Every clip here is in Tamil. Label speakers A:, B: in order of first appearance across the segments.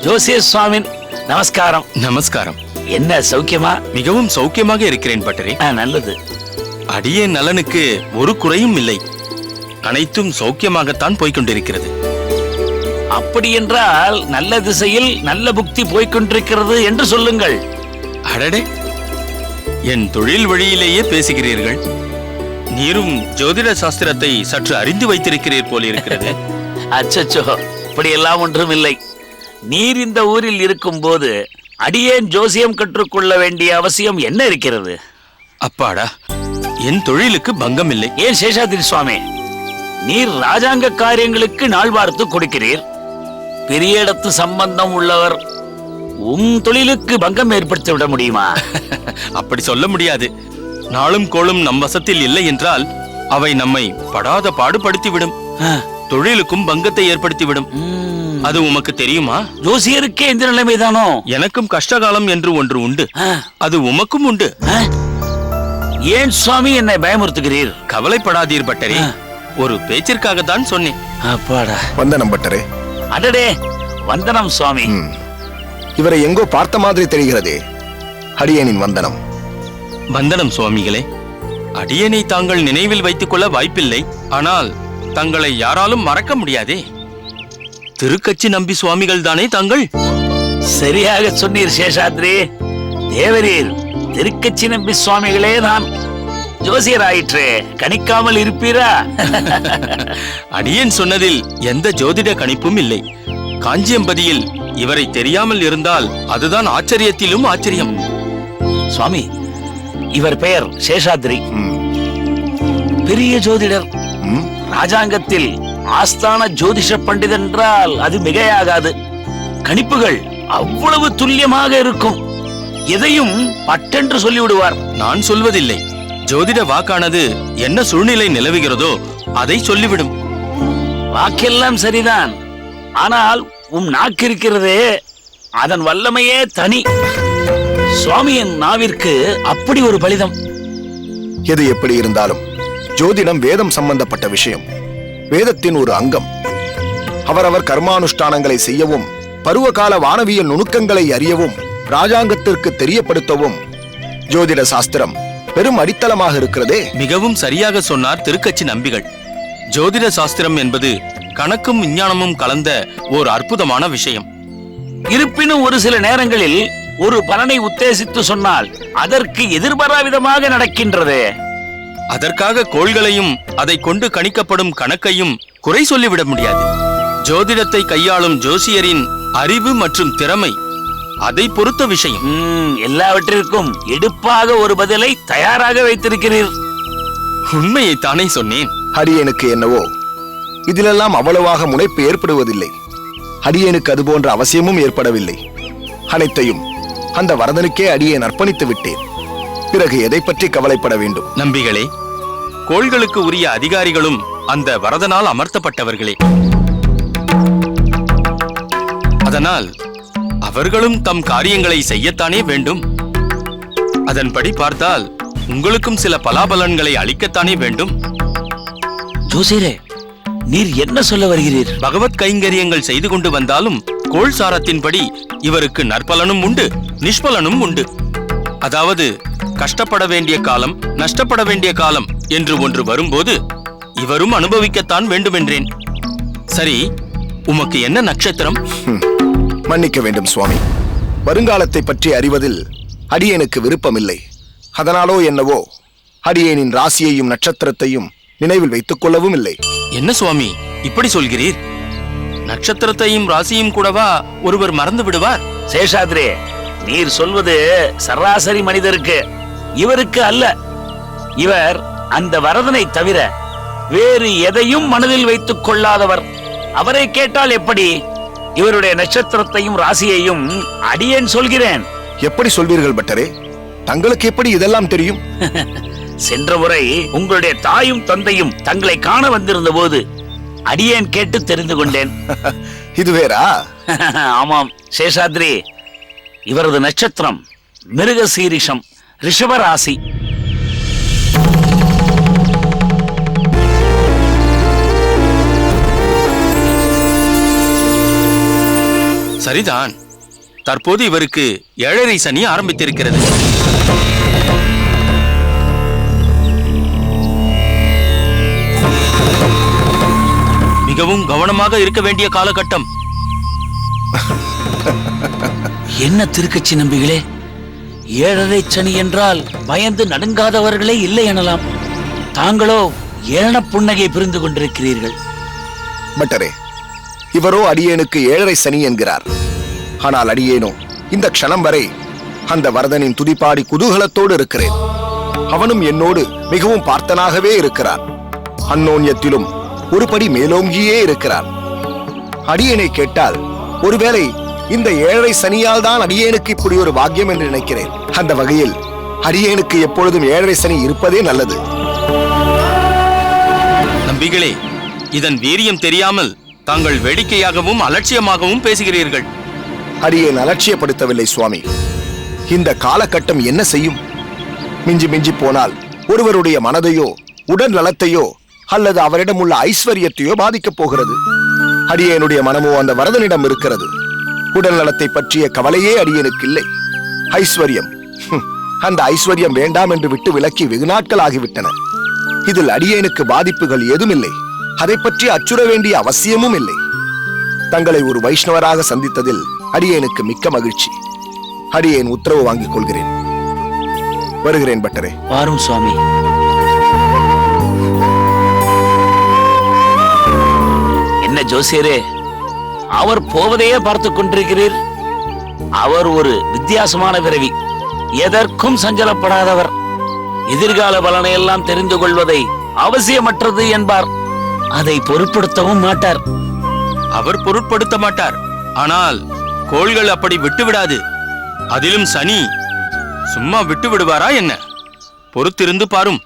A: ஜோசிய சுவாமி நமஸ்காரம்.
B: நமஸ்காரம்.
A: என்ன சௌக்கியமா?
B: மிகவும் சௌக்கியமாக இருக்கிறேன் பட்டரே.
A: நல்லது.
B: அடியே நலனுக்கு ஒரு குறையும் இல்லை. அனைத்தும் சௌக்கியமாகத்தான் போய்கொண்டிருக்கிறது.
A: அப்படி என்றால் நல்ல திசையில் நல்ல புக்தி போய்கொண்டிருக்கிறது என்று சொல்லுங்கள்.
B: அடடே, என் தொழில் வழியிலேயே பேசுகிறீர்கள். நீரும் ஜோதிட சாஸ்திரத்தை சற்று அறிந்து வைத்திருக்கிறீர் போல் இருக்கிறது.
A: அச்சச்சோ, இப்படியெல்லாம் ஒன்றும் இல்லை. நீர் இந்த ஊரில் இருக்கும் போது அடியேன் ஜோசியம் கற்றுக்கொள்ள வேண்டிய அவசியம் என்ன இருக்கிறது?
B: அப்பாடா, என் தொழிலுக்கு பங்கம் இல்லை.
A: ஏன் சேஷாதிரி சுவாமி, நீர் ராஜாங்க காரியங்களுக்கு நாள் பார்த்து கொடுக்கிறீர். பெரிய இடத்து சம்பந்தம் உள்ளவர் தொழிலுக்கு பங்கம் ஏற்படுத்தி விட முடியுமா?
B: அப்படி சொல்ல முடியாது. நாளும் கோளும் நம் வசத்தில் இல்லை என்றால் அவை நம்மை படாத பாடுபடுத்திவிடும். தொழிலுக்கும் பங்கத்தை ஏற்படுத்திவிடும். அது உமக்கு தெரியுமா?
A: ஜோசியருக்கே இந்த நிலைமைதானோ?
B: எனக்கும் கஷ்டகாலம் என்று ஒன்று உண்டு. அது உமக்கும் உண்டு.
A: ஏன் சுவாமி என்னை பயமுறுத்துகிறீர்?
B: கவலைப்படாதீர் பட்டரே, ஒரு பேச்சிற்காகத்தான் சொன்னேன்.
A: அப்பாடா.
C: வந்தனம் பட்டரே.
A: அடடே, வந்தனம் சுவாமி.
C: இவரை எங்கோ பார்த்த மாதிரி தெரிகிறதே. அடியேனின் வந்தனம்.
B: வந்தனம் சுவாமிகளே. அடியேனை தாங்கள் நினைவில் வைத்துக் கொள்ள வாய்ப்பில்லை. ஆனால் தங்களை யாராலும் மறக்க முடியாதே. திருக்கச்சி நம்பி சுவாமிகள் தானே தாங்கள்?
A: சரியாக சொன்னீர் சேஷாத்ரி. தேவரீர் திருக்கச்சி நம்பி சுவாமிகளே தான். ஜோசியர் ஆயிற்றே, கணிக்காமல் இருப்பீரா?
B: அடியேன் சொன்னதில் எந்த ஜோதிட கணிப்பும் இல்லை. காஞ்சியம்பதியில் இவரை தெரியாமல் இருந்தால் அதுதான் ஆச்சரியத்திலும் ஆச்சரியம்.
A: சுவாமி, இவர் பெயர் சேஷாத்ரி. பெரிய ஜோதிடர். ராஜாங்கத்தில் ஆஸ்தான ஜோதிஷ பண்டிதர் என்றால் அது மிகையாகாது. கணிப்புகள் அவ்வளவு துல்லியமாக இருக்கும். எதையும் பட்டென்று சொல்லிவிடுவார்.
B: நான் சொல்வதில்லை. ஜோதிட வாக்கானது என்ன சூழ்நிலை நிலவுகிறதோ அதை சொல்லிவிடும்.
A: வாக்கெல்லாம் சரிதான். ஆனால் நாக்கு இருக்கிறதே, அதன் வல்லமையே தனி. சுவாமியின் நாவிற்கு அப்படி ஒரு பலிதம்.
C: எது எப்படி இருந்தாலும் ஜோதிடம் வேதம் சம்பந்தப்பட்ட விஷயம். வேதத்தின் ஒரு அங்கம். அவரவர் கர்மானுஷ்டானங்களை செய்யவும், பருவகால வானவியல் நுணுக்கங்களை அறியவும், ராஜாங்கத்திற்கு தெரியப்படுத்தவும் ஜோதிட சாஸ்திரம் பெரும் அடித்தளமாக இருக்கிறதே.
B: மிகவும் சரியாக சொன்னார் திருக்கச்சி நம்பிகள். ஜோதிட சாஸ்திரம் என்பது கணக்கும் விஞ்ஞானமும் கலந்த ஓர் அற்புதமான விஷயம்.
A: இருப்பினும் ஒரு சில நேரங்களில் ஒரு பலனை உத்தேசித்து சொன்னால் அதற்கு எதிர்பாராவிதமாக நடக்கின்றது.
B: அதற்காக கோள்களையும் அதை கொண்டு கணிக்கப்படும் கணக்கையும் குறை சொல்லிவிட முடியாது. ஜோதிடத்தை கையாளும் ஜோசியரின் அறிவு மற்றும் திறமை அதை பொறுத்த விஷயம்.
A: எல்லாவற்றிற்கும் எடுப்பாக ஒரு பதிலை தயாராக வைத்திருக்கிறீர்.
B: உண்மையை தானே சொன்னேன்.
C: அடியேனுக்கு என்னவோ இதிலெல்லாம் அவ்வளவாக முனைப்பு ஏற்படுவதில்லை. அடியேனுக்கு அது போன்ற அவசியமும் ஏற்படவில்லை. அனைத்தையும் அந்த வரதனுக்கே அடியேன் அர்ப்பணித்து விட்டேன். பிறகு எதை பற்றி கவலைப்பட வேண்டும்?
B: நம்பிகளே, கோள்களுக்கு உரிய அதிகாரிகளும் அந்த வரதனால் அமர்த்தப்பட்டவர்களே. அதனால் அவர்களும் தம் காரியங்களை செய்யத்தானே வேண்டும். அதன்படி பார்த்தால் உங்களுக்கும் சில பலாபலன்களை அளிக்கத்தானே வேண்டும்.
A: ஜோசியரே, நீர் என்ன சொல்ல வருகிறீர்?
B: பகவத் கைங்கரியங்கள் செய்து கொண்டு வந்தாலும் கோள் சாரத்தின்படி இவருக்கு நற்பலனும் உண்டு, நிஷ்பலனும் உண்டு. அதாவது கஷ்டப்பட வேண்டிய காலம், நஷ்டப்பட வேண்டிய காலம் என்று ஒன்று வரும்போது இவரும் அனுபவிக்கத்தான் வேண்டுமென்றேன். சரி, உமக்கு என்ன நட்சத்திரம்?
C: மன்னிக்க வேண்டும் சுவாமி, வருங்காலத்தை பற்றி அறிவதில் அடியேனுக்கு விருப்பமில்லை. அதனாலோ என்னவோ அடியேனின் ராசியையும் நட்சத்திரத்தையும் நினைவில் வைத்துக் கொள்ளவும் இல்லை.
B: என்ன சுவாமி இப்படி சொல்கிறீர்? நட்சத்திரத்தையும் ராசியும் கூடவா ஒருவர் மறந்து விடுவார்?
A: சேஷாத்ரி, நீர் சொல்வது சராசரி மனிதருக்கு, இவருக்கு அல்ல. இவர் அந்த வரதனை தவிர வேறு எதையும் மனதில் வைத்துக் கொள்ளாதவர். அவரை கேட்டால் எப்படி? இவருடைய நட்சத்திரத்தையும் ராசியையும் அடியேன் சொல்கிறேன்.
C: எப்படி சொல்வீர்கள் பட்டரே? தங்களுக்கு எப்படி இதெல்லாம் தெரியும்?
A: சென்ற முறை உங்களுடைய தாயும் தந்தையும் தங்களை காண வந்திருந்த போது அடியேன் கேட்டு தெரிந்து கொண்டேன்.
C: இது வேறா?
A: ஆமாம் சேஷாத்ரி, இவரது நட்சத்திரம் மிருகசீரிஷம், ரிஷபராசி.
B: சரிதான். தற்போது இவருக்கு 7.5 சனி ஆரம்பித்திருக்கிறது. மிகவும் கவனமாக இருக்க வேண்டிய காலகட்டம்.
A: என்ன திருக்கட்சி நம்பிகளே, 7.5 சனி என்றால் பயந்து நடுங்காதவர்களே இல்லை எனலாம். தாங்களோ ஏன புன்னகை புரிந்து கொண்டிருக்கிறீர்கள்.
C: பட்டரே, இவரோ அடியேனுக்கு 7.5 சனி என்கிறார். ஆனால் அடியேனோ இந்த க்ஷணம் வரை அந்த வரதனின் துதிப்பாடி குதூகலத்தோடு இருக்கிறேன். அவனும் என்னோடு மிகவும் பார்த்தனாகவே இருக்கிறான். அந்யோன்யத்திலும் ஒரு படி மேலோங்கியே இருக்கிறான். அடியேனை கேட்டால் ஒருவேளை இந்த 7.5 சனியால் தான் அடியேனுக்கு இப்படி ஒரு பாக்கியம் என்று நினைக்கிறேன். அந்த வகையில் அடியேனுக்கு எப்பொழுதும் 7.5 சனி இருப்பதே நல்லது.
B: நம்பிகளே, இதன் வீரியம் தெரியாமல் தாங்கள் வேடிக்கையாகவும் அலட்சியமாகவும் பேசுகிறீர்கள்.
C: அடியேன் அலட்சியப்படுத்தவில்லை சுவாமி. இந்த காலகட்டம் என்ன செய்யும்? மிஞ்சி மிஞ்சி போனால் ஒருவருடைய மனதையோ உடல் நலத்தையோ அல்லது அவரிடம் உள்ள ஐஸ்வர்யத்தையோ பாதிக்கப் போகிறது. அடியேனுடைய மனமோ அந்த வரதனிடம் இருக்கிறது. உடல் நலத்தை பற்றிய கவலையே அடியேனுக்கு இல்லை. ஐஸ்வர்யம், அந்த ஐஸ்வர்யம் வேண்டாம் என்று விட்டு விலக்கி வெகு நாட்கள் ஆகிவிட்டன. இதில் அடியேனுக்கு பாதிப்புகள் ஏதுமில்லை. அதை பற்றி அச்சுற வேண்டிய அவசியமும் இல்லை. தங்களை ஒரு வைஷ்ணவராக சந்தித்ததில் அடியேனுக்கு மிக்க மகிழ்ச்சி. அடியேன் உத்தரவு வாங்கிக் கொள்கிறேன். வருகிறேன் பட்டரே.
A: வாரும் சுவாமி. என்ன ஜோசியரே, அவர் போவதையே பார்த்து கொண்டிருக்கிறீர்? அவர் ஒரு வித்தியாசமான பிறவி, எதற்கும் சஞ்சலப்படாதவர். எதிர்கால பலனை எல்லாம் தெரிந்து கொள்வதை அவசியமற்றது என்பார். அதை பொருட்படுத்தவும் மாட்டார்.
B: அவர் பொருட்படுத்த மாட்டார். ஆனால் கோள்கள் அப்படி விட்டுவிடாது. அதிலும் சனி சும்மா விட்டு விடுவாரா என்ன? பொறுத்திருந்து பாரும்.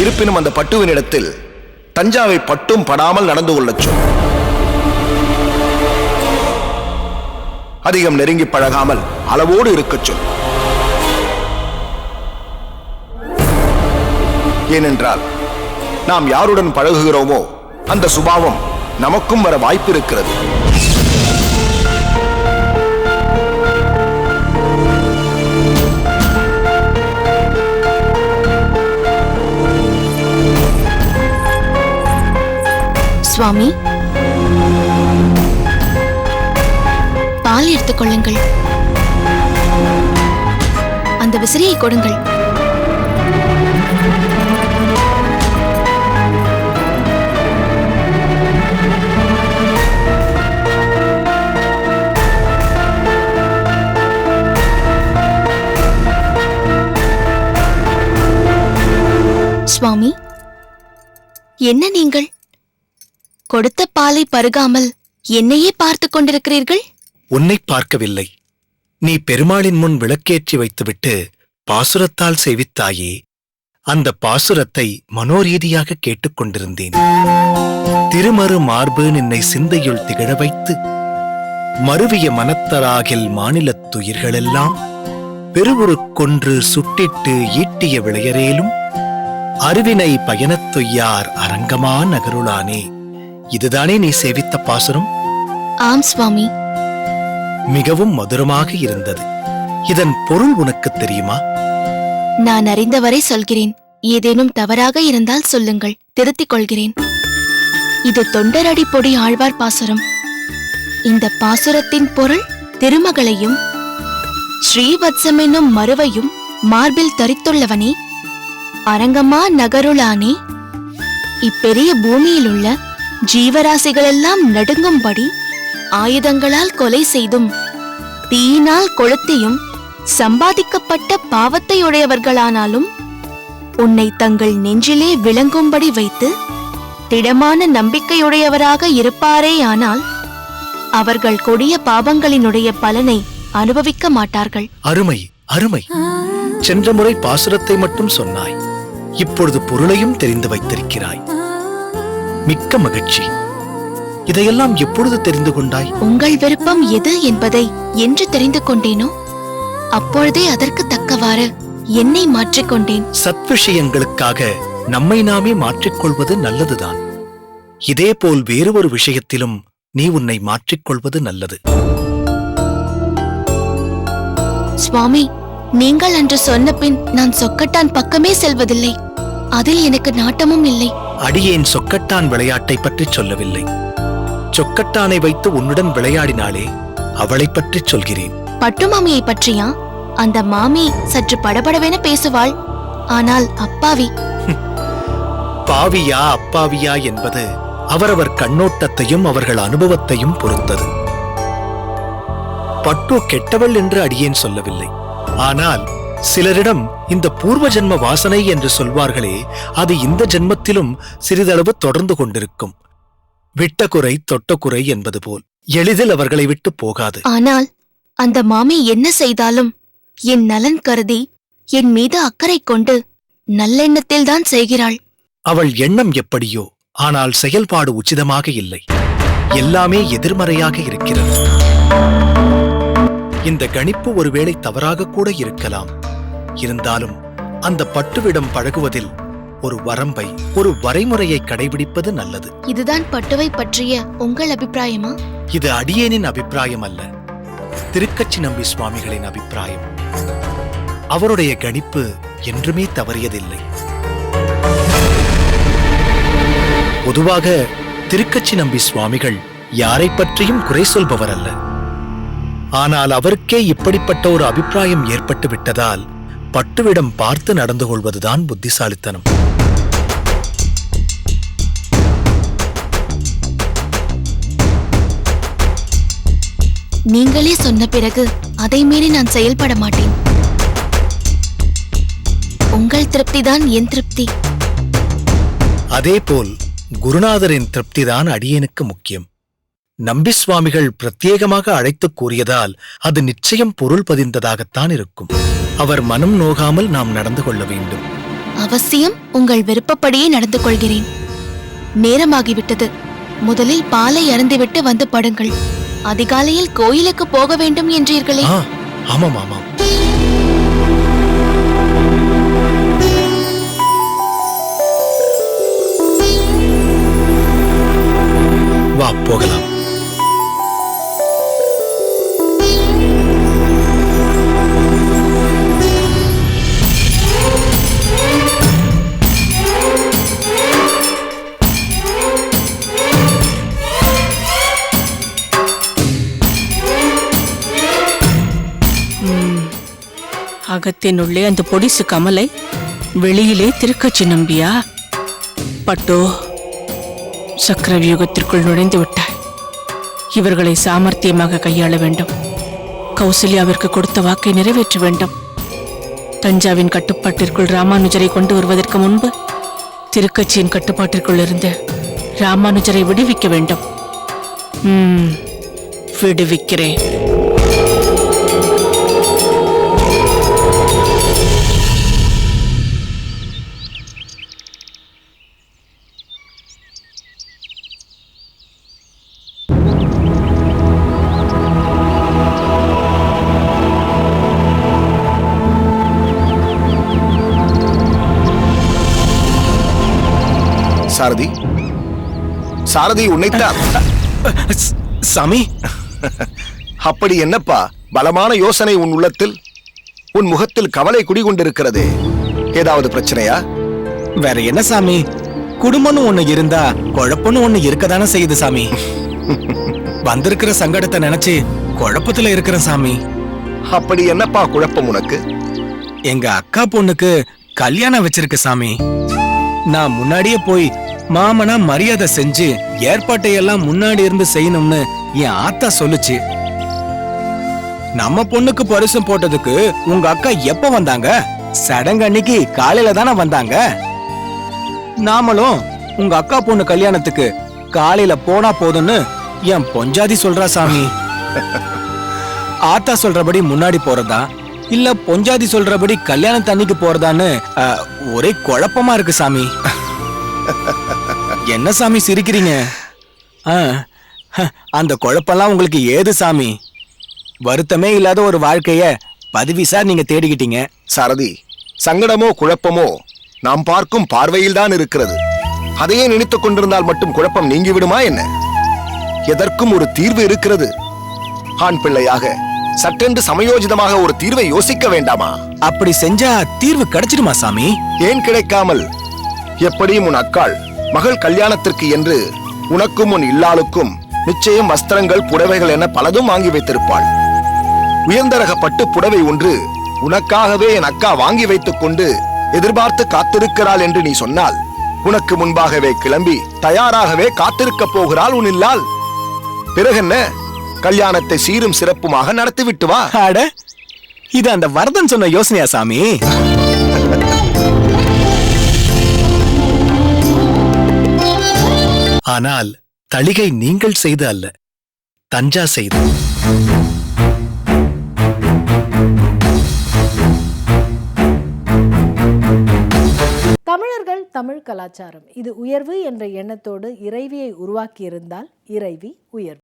C: இருப்பினும் அந்த பட்டுவினிடத்தில் தஞ்சாவை பட்டும் படாமல் நடந்து கொள்ளச் சொல். அதிகம் நெருங்கி பழகாமல் அளவோடு இருக்கச் சொல். ஏனென்றால் நாம் யாருடன் பழகுகிறோமோ அந்த சுபாவம் நமக்கும் வர வாய்ப்பு இருக்கிறது.
D: சுவாமி, பால் எடுத்துக் கொள்ளுங்கள். அந்த விசிறியை கொடுங்கள். சுவாமி, என்ன நீங்கள் கொடுத்த பாலை பருகாமல் என்னையே பார்த்துக் கொண்டிருக்கிறீர்கள்?
E: உன்னை பார்க்கவில்லை. நீ பெருமாளின் முன் விளக்கேற்றி வைத்துவிட்டு பாசுரத்தால் சேவித்தாயே, அந்த பாசுரத்தை மனோரீதியாக கேட்டுக்கொண்டிருந்தேன். திருமறு மார்பு நின்னை சிந்தையுள் திகழ வைத்து மருவிய மனத்தராகில் மாநிலத்துயிர்களெல்லாம் பெருவுருக்கொன்று சுட்டிட்டு ஈட்டிய விளையரேலும் அருவினை பயணத்துய்யார் அரங்கமா நகருளானே. இதுதானே நீ சேவித்த பாசுரம்?
D: ஆம் சுவாமி.
E: மிகவும் மதுரமாக இருந்தது. இதன் பொருள் உனக்கு தெரியுமா?
D: நான் அறிந்தவரை சொல்கிறேன். ஏதேனும் தவறாக இருந்தால் சொல்லுங்கள், திருத்திக் கொள்கிறேன். இது தொண்டரடி பொடி ஆழ்வார் பாசுரம். இந்த பாசுரத்தின் பொருள், திருமகளையும் ஸ்ரீவத்சம் என்னும் மருவையும் மார்பில் தரித்துள்ளவனே, அரங்கமா நகருளானே, இப்பெரிய பூமியில் உள்ள ஜீவராசிகளெல்லாம் நடுங்கும்படி ஆயுதங்களால் கொலை செய்தும் தீயினால் கொளுத்தியும் சம்பாதிக்கப்பட்ட பாவத்தையுடையவர்களானாலும் உன்னை தங்கள் நெஞ்சிலே விளங்கும்படி வைத்து திடமான நம்பிக்கையுடையவராக இருப்பாரேயானால் அவர்கள் கொடிய பாவங்களினுடைய பலனை அனுபவிக்க மாட்டார்கள்.
E: அருமை, அருமை. சென்ற முறை பாசுரத்தை மட்டும் சொன்னாய், இப்பொழுது பொருளையும் தெரிந்து வைத்திருக்கிறாய். மிக்க மகிழ்ச்சி. இதையெல்லாம் எப்பொழுது தெரிந்து கொண்டாய்?
D: உங்கள் விருப்பம் எது என்பதை என்று தெரிந்து கொண்டேனோ அப்பொழுதே அதற்கு தக்கவாறு என்னை மாற்றிக்கொண்டேன்.
E: சத்விஷயங்களுக்காக நம்மை நாமே மாற்றிக்கொள்வது நல்லதுதான். இதேபோல் வேறு ஒரு விஷயத்திலும் நீ உன்னை மாற்றிக்கொள்வது நல்லது.
D: சுவாமி, நீங்கள் அன்று சொன்ன பின் நான் சொக்கட்டான் பக்கமே செல்வதில்லை. அதில் எனக்கு நாட்டமும் இல்லை.
E: அடியேன் சொக்கட்டான் விளையாட்டை பற்றி சொல்லவில்லை. சொக்கட்டானை வைத்து உன்னுடன் விளையாடினாலே அவளை பற்றி சொல்கிறேன்.
D: பட்டு மாமியை பற்றியா? அந்த மாமி சற்று படபடவென பேசுவாள். ஆனால் அப்பாவி.
E: பாவியா அப்பாவியா என்பது அவரவர் கண்ணோட்டத்தையும் அவர்கள் அனுபவத்தையும் பொறுத்தது. பட்டு கெட்டவள் என்று அடியேன் சொல்லவில்லை. ஆனால் சிலரிடம் இந்த பூர்வ ஜென்ம வாசனை என்று சொல்வார்களே, அது இந்த ஜென்மத்திலும் சிறிதளவு தொடர்ந்து கொண்டிருக்கும். விட்ட குறை தொட்ட குறை என்பது போல் எளிதில் அவர்களை விட்டு போகாது.
D: ஆனால் அந்த மாமி என்ன செய்தாலும் என் நலன் கருதி என் மீது அக்கறை கொண்டு நல்லெண்ணத்தில்தான் செய்கிறாள்.
E: அவள் எண்ணம் எப்படியோ, ஆனால் செயல்பாடு உச்சிதமாக இல்லை. எல்லாமே எதிர்மறையாக இருக்கிறது. இந்த கணிப்பு ஒருவேளை தவறாக கூட இருக்கலாம். இருந்தாலும் அந்த பட்டுவிடம் பழகுவதில் ஒரு வரம்பை, ஒரு வரைமுறையை கடைபிடிப்பது நல்லது.
D: இதுதான் பட்டுவை பற்றிய உங்கள் அபிப்பிராயமா?
E: இது அடியேனின் அபிப்பிராயம் அல்ல, திருக்கச்சி நம்பி சுவாமிகளின் அபிப்பிராயம். அவருடைய கணிப்பு என்றுமே தவறியதில்லை. பொதுவாக திருக்கச்சி நம்பி சுவாமிகள் யாரை பற்றியும் குறை சொல்பவர் அல்ல. ஆனால் அவருக்கே இப்படிப்பட்ட ஒரு அபிப்பிராயம் ஏற்பட்டு விட்டதால் பட்டுவிடம் பார்த்து நடந்து கொள்வதுதான் புத்திசாலித்தனம்.
D: நீங்களே சொன்ன பிறகு அதை மீறி நான் செயல்பட மாட்டேன். உங்கள் திருப்திதான் என் திருப்தி.
E: அதேபோல் குருநாதரின் திருப்திதான் அடியேனுக்கு முக்கியம். நம்பி சுவாமிகள் பிரத்யேகமாக அழைத்துக் கூறியதால் அது நிச்சயம் பொருள் பதிந்ததாகத்தான் இருக்கும். அவர் மனம் நோகாமல் நாம் நடந்து கொள்ள வேண்டும்.
D: அவசியம் உங்கள் விருப்பப்படியே நடந்து கொள்கிறேன். நேரமாகிவிட்டது. முதலில் பாலை அருந்திவிட்டு வந்து படுங்கள். அதிகாலையில் கோயிலுக்கு போக வேண்டும் என்றீர்களே?
E: ஆமாம் ஆமாம். வா போகலாம்.
F: அகத்தினுள்ளே அந்த பொடிசு கமலை, வெளியிலே திருக்கச்சி நம்பியா? பட்டோ, சக்கரவியூகத்திற்குள் நுழைந்து விட்டாய். இவர்களை சாமர்த்தியமாக கையாள வேண்டும். கௌசல்யாவிற்கு கொடுத்த வாக்கை நிறைவேற்ற வேண்டும். தஞ்சாவின் கட்டுப்பாட்டிற்குள் ராமானுஜரை கொண்டு வருவதற்கு முன்பு திருக்கச்சியின் கட்டுப்பாட்டிற்குள் இருந்து ராமானுஜரை விடுவிக்க வேண்டும். விடுவிக்கிறேன்.
C: சாரதி, சாரதி உன்னைத்தான்.
E: சாமி,
C: அப்படி என்னப்பா பலமான யோசனை உன் உள்ளத்தில்? உன் முகத்தில் கவலை குடிகொண்டிருக்கிறது. ஏதாவது பிரச்சனையா?
G: வேற என்ன சாமி, குடும்பம்னு ஒண்ணு இருந்தா குழப்பம்னு ஒண்ணு இருக்கதானே செய்யுது சாமி. வந்திருக்கிற சங்கடத்தை நினைச்சு குழப்பத்துல இருக்கிற சாமி.
C: அப்படி என்னப்பா குழப்பம் உனக்கு?
G: எங்க அக்கா பொண்ணுக்கு கல்யாணம் வச்சிருக்கு சாமி. நான் முன்னாடியே போய் மாமனா மரியாதை செஞ்சு ஏற்பாட்டை எல்லாம் முன்னாடி இருந்து செய்யணும்னு என் ஆத்தா சொல்லுச்சு. நம்ம பொண்ணுக்கு பரிசம் போட்டதுக்கு உங்க அக்கா எப்ப வந்தாங்க? சடங்கு அன்னைக்கு காலையில தானே வந்தாங்க. நாமளும் உங்க அக்கா பொண்ணு கல்யாணத்துக்கு காலையில போனா போதும்னு என் பொஞ்சாதி சொல்றா சாமி. ஆத்தா சொல்றபடி முன்னாடி போறதா இல்ல பொஞ்சாதி சொல்றபடி கல்யாணத்து அன்னைக்கு போறதான்னு ஒரே குழப்பமா இருக்கு சாமி. என்ன சாமி சிரிக்கிறீங்க? அந்த குழப்பம்லாம் உங்களுக்கு ஏது சாமி? வருத்தமே இல்லாத ஒரு வாழ்க்கைய பதவிசா நீங்க தேடிக்கிட்டீங்க.
C: சாரதி, சங்கடமோ குழப்பமோ நாம் பார்க்கும் பார்வையில்தான் இருக்கிறது. அதையே நினைத்துக் கொண்டிருந்தால் மட்டும் குழப்பம் நீங்கிவிடுமா என்ன? எதற்கும் ஒரு தீர்வு இருக்கிறது. ஆண் பிள்ளையாக சட்டென்று சமயோஜிதமாக ஒரு தீர்வை யோசிக்க வேண்டாமா?
G: அப்படி செஞ்சா தீர்வு கிடைச்சிடுமா சாமி?
C: ஏன் கிடைக்காமல்? எப்படியும் உன் அக்காள் மகள் கல்யாணத்திற்கு என்று உனக்கும் உன் இல்லாளுக்கும் நிச்சயம் வஸ்திரங்கள் புடவைகள் என பலதும் வாங்கி வைத்திருப்பாள். உயர்ந்த ரக பட்டு புடவை ஒன்று உனக்காகவே என் அக்கா வாங்கி வைத்துக் கொண்டு எதிர்பார்த்து காத்திருக்கிறாள் என்று நீ சொன்னால், உனக்கு முன்பாகவே கிளம்பி தயாராகவே காத்திருக்க போகிறாள் உன் இல்லாள். பிறகென்ன, கல்யாணத்தை சீரும் சிறப்புமாக நடத்திவிட்டு வா.
G: அட, இது அந்த வரதன் சொன்ன யோசனையா சாமி?
E: ஆனால் தளிகை நீங்கள் செய்து அல்ல, தஞ்சா செய்து.
H: தமிழர்கள் தமிழ் கலாச்சாரம் இது உயர்வு என்ற எண்ணத்தோடு இறைவியை உருவாக்கியிருந்தால் இறைவி உயர்வு.